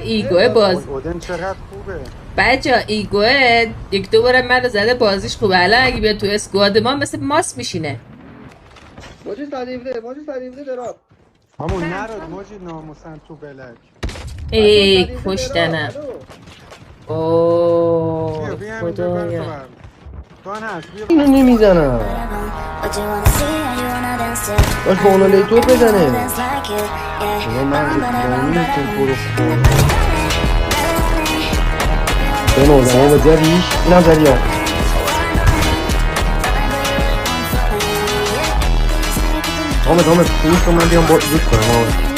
ایگوه باز اودن چقدر خوبه. بچه ایگوه یک دو بارم من رو زده بازیش خوبه. الان اگه بیاد تو اسکواد ما مثل ماس میشینه. موجود تعریفه دراب. همون نرد موجود ناموسن تو بلک. ای کشتنم. اوه بیا همین تو خدایا. بر گان هست بیا اینو نمیزنم باش با اونا لیتور بزنه اونا من نمیتون برو خون به نوزم اون بزریش اینم زری ها آمد پوش رو من بیام با زود کنم آمد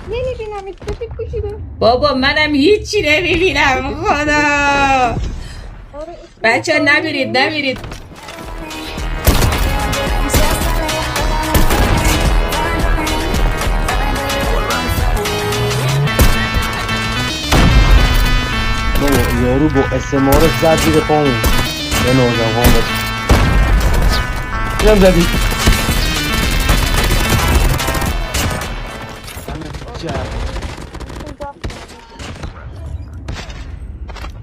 نمیبینم اتفاقی کشیده. بابا منم هیچی نمیبینم خدا. بچه نمیرید بابا یارو با اسمارش زد زیر پامون به نوزم آمد اینم زدی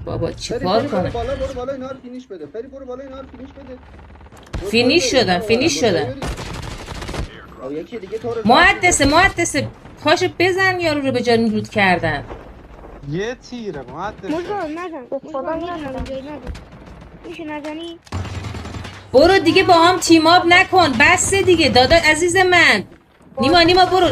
بابا چیکار کنه؟ برو بالا اینا رو فینیش بده. فری برو بالا اینا رو فینیش بده. فینیش شدن یکی دیگه تو رو محدثه پاشو بزن یارو رو به جان رود کردن. یه تیره مهندس. موجود نزن. خدا نزن. میشه نزنی؟ برو دیگه با هم تیم آپ نکن. بس دیگه دادا عزیز من. نیما برو.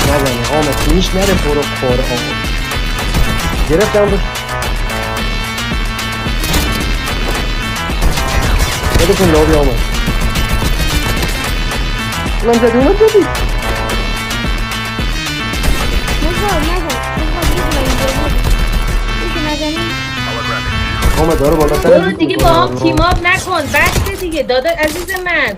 نزنه آمد فینیش نره برو خور آمد گرفتم رو بده کن لابی آمد اونم زدی موجود نزن. میشه نزنی؟ آمد داره بالا برو دیگه با هم تیم آپ نکن. بس دیگه دادا عزیز من.